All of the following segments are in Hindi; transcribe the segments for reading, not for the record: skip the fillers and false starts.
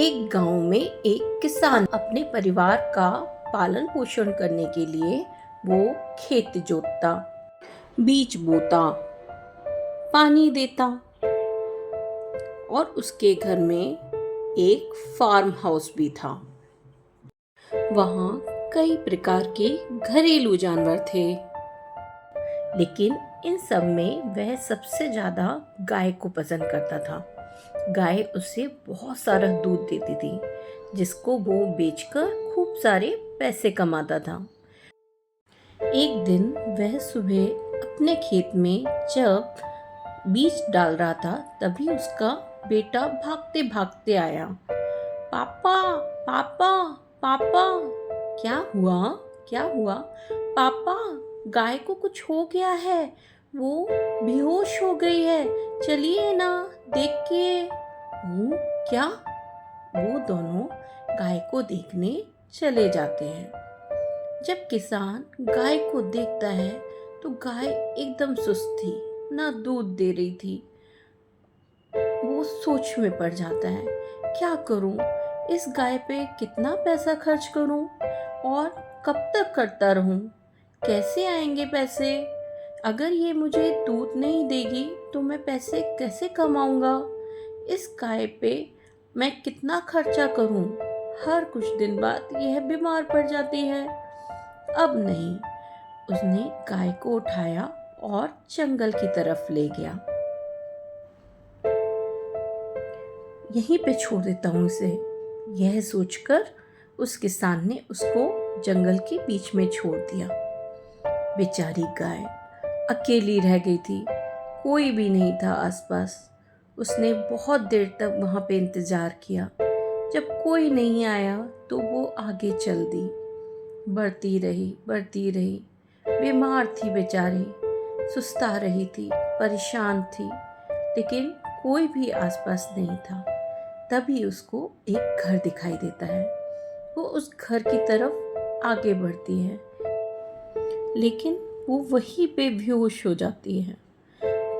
एक गांव में एक किसान अपने परिवार का पालन पोषण करने के लिए वो खेत जोतता, बीज बोता, पानी देता और उसके घर में एक फार्म हाउस भी था। वहाँ कई प्रकार के घरेलू जानवर थे, लेकिन इन सब में वह सबसे ज़्यादा गाय को पसंद करता था। गाय उसे बहुत सारा दूध देती थी, जिसको वो बेचकर खूब सारे पैसे कमाता था। एक दिन वह सुबह अपने खेत में जब बीज डाल रहा था, तभी उसका बेटा भागते भागते आया। पापा, पापा, पापा, क्या हुआ? क्या हुआ? पापा, गाय को कुछ हो गया है, वो बेहोश हो गई है, चलिए ना देखिए। वो क्या? वो दोनों गाय को देखने चले जाते हैं। जब किसान गाय को देखता है तो गाय एकदम सुस्त थी, ना दूध दे रही थी। वो सोच में पड़ जाता है, क्या करूं? इस गाय पे कितना पैसा खर्च करूं और कब तक करता रहूं? कैसे आएंगे पैसे? अगर ये मुझे दूध नहीं देगी तो मैं पैसे कैसे कमाऊंगा? इस गाय पे मैं कितना खर्चा करूं? हर कुछ दिन बाद यह बीमार पड़ जाती है। अब नहीं। उसने गाय को उठाया और जंगल की तरफ ले गया। यहीं पे छोड़ देता हूँ इसे, यह सोचकर उस किसान ने उसको जंगल के बीच में छोड़ दिया। बेचारी गाय अकेली रह गई थी, कोई भी नहीं था आसपास। उसने बहुत देर तक वहाँ पे इंतजार किया। जब कोई नहीं आया तो वो आगे चल दी। बढ़ती रही। बीमार थी बेचारी, सुस्ता रही थी, परेशान थी, लेकिन कोई भी आसपास नहीं था। तभी उसको एक घर दिखाई देता है। वो उस घर की तरफ आगे बढ़ती है, लेकिन वो वहीं पे बेहोश हो जाती है।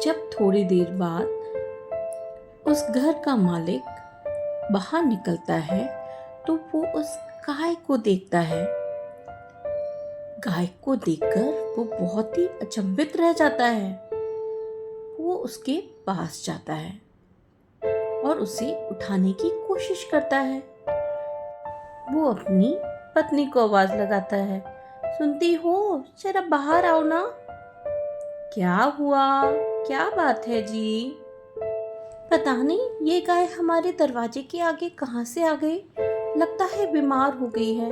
जब थोड़ी देर बाद उस घर का मालिक बाहर निकलता है तो वो उस गाय को देखता है। गाय को देखकर वो बहुत ही अचंभित रह जाता है। वो उसके पास जाता है और उसे उठाने की कोशिश करता है। वो अपनी पत्नी को आवाज लगाता है, सुनती हो? जरा बाहर आओ ना। क्या हुआ? क्या बात है जी? पता नहीं ये गाय हमारे दरवाजे के आगे कहाँ से आ गई। लगता है बीमार हो गई है।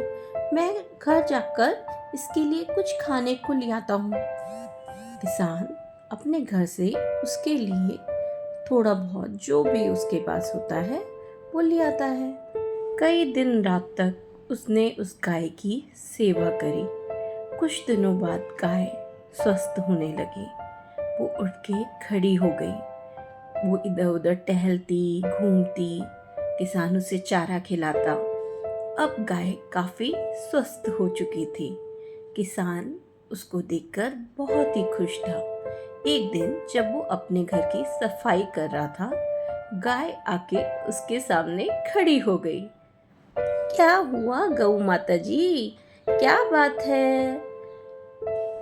मैं घर जाकर इसके लिए कुछ खाने को ले आता हूँ। किसान अपने घर से उसके लिए थोड़ा बहुत जो भी उसके पास होता है वो ले आता है। कई दिन रात तक उसने उस गाय की सेवा करी। कुछ दिनों बाद गाय स्वस्थ होने लगी। वो उठ के खड़ी हो गई। वो इधर उधर टहलती घूमती, किसान उसे चारा खिलाता। अब गाय काफी स्वस्थ हो चुकी थी। किसान उसको देखकर बहुत ही खुश था। एक दिन जब वो अपने घर की सफाई कर रहा था, गाय आके उसके सामने खड़ी हो गई। क्या हुआ गौ माता जी? क्या बात है?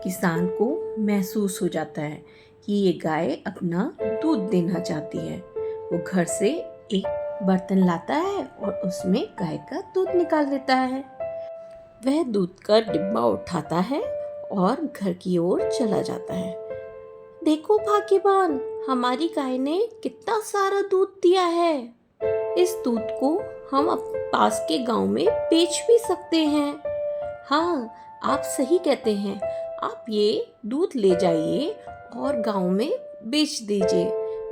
किसान को महसूस हो जाता है कि ये गाय अपना दूध देना चाहती है। वो घर से एक बर्तन लाता है और उसमें गाय का दूध निकाल देता है। वह दूध का डिब्बा उठाता है और घर की ओर चला जाता है। देखो भाग्यवान, हमारी गाय ने कितना सारा दूध दिया है। इस दूध को हम पास के गांव में बेच भी सकते हैं। हाँ, आप सही कहते हैं। आप ये दूध ले जाइए और गांव में बेच दीजिए।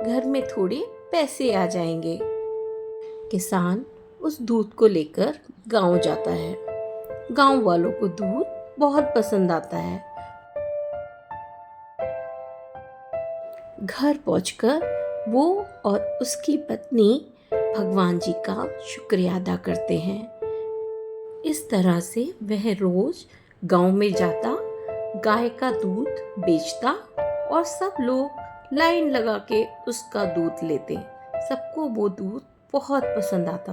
घर में थोड़े पैसे आ जाएंगे। किसान उस दूध को लेकर गांव जाता है। गांव वालों को दूध बहुत पसंद आता है। घर पहुंचकर वो और उसकी पत्नी भगवान जी का शुक्रिया अदा करते हैं। इस तरह से वह रोज गांव में जाता, गाय का दूध बेचता और सब लोग लाइन लगा के उसका दूध लेते। सबको वो दूध बहुत पसंद आता।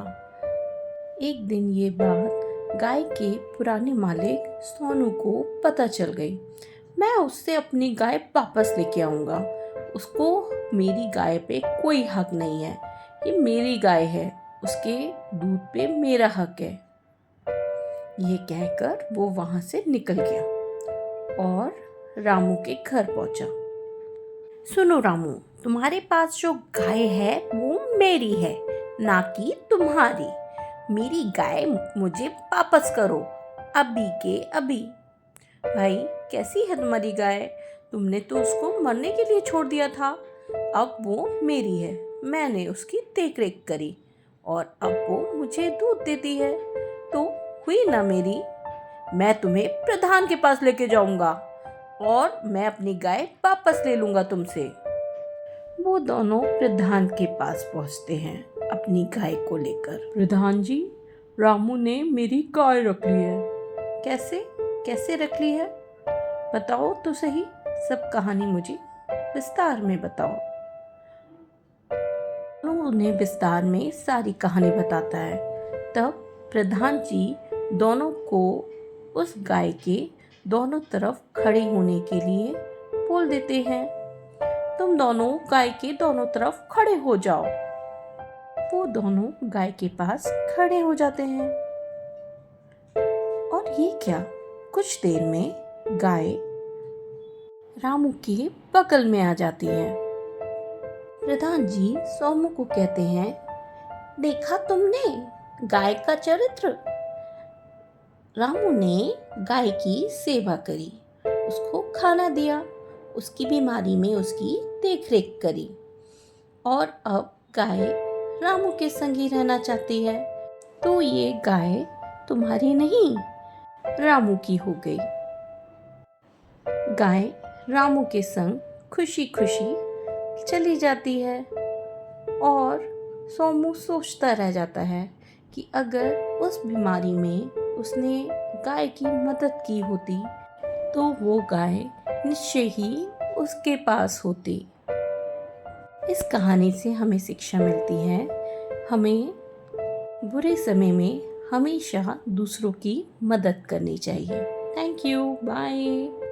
एक दिन ये बात गाय के पुराने मालिक सोनू को पता चल गई। मैं उससे अपनी गाय वापस लेके आऊँगा। उसको मेरी गाय पे कोई हक नहीं है। ये मेरी गाय है, उसके दूध पे मेरा हक है। ये कहकर वो वहाँ से निकल गया और रामू के घर पहुँचा। सुनो रामू, तुम्हारे पास जो गाय है वो मेरी है, ना कि तुम्हारी। मेरी गाय मुझे वापस करो, अभी के अभी। भाई, कैसी है तुम्हारी गाय? तुमने तो उसको मरने के लिए छोड़ दिया था। अब वो मेरी है, मैंने उसकी देख रेख करी और अब वो मुझे दूध देती है, तो हुई ना मेरी। मैं तुम्हें प्रधान के पास लेके जाऊंगा और मैं अपनी गाय वापस ले लूंगा तुमसे। वो दोनों प्रधान के पास पहुंचते हैं अपनी गाय को लेकर। प्रधान जी, रामू ने मेरी गाय रख ली है। कैसे कैसे रख ली है? बताओ तो सही, सब कहानी मुझे विस्तार में बताओ। तो उन्हें विस्तार में सारी कहानी बताता है। तब प्रधान जी दोनों को उस गाय के दोनों तरफ खड़े होने के लिए बोल देते हैं। तुम दोनों गाय के दोनों तरफ खड़े हो जाओ। वो दोनों गाय के पास खड़े हो जाते हैं और ये क्या, कुछ देर में गाय रामू के बगल में आ जाती है। प्रधान जी सोमू को कहते हैं, देखा तुमने गाय का चरित्र। रामू ने गाय की सेवा करी, उसको खाना दिया, उसकी बीमारी में उसकी देखरेख करी और अब गाय रामू के संग ही रहना चाहती है। तो ये गाय तुम्हारी नहीं, रामू की हो गई। गाय रामू के संग खुशी खुशी चली जाती है और सोमू सोचता रह जाता है कि अगर उस बीमारी में उसने गाय की मदद की होती तो वो गाय निश्चय ही उसके पास होती। इस कहानी से हमें शिक्षा मिलती है, हमें बुरे समय में हमेशा दूसरों की मदद करनी चाहिए। Thank you, bye.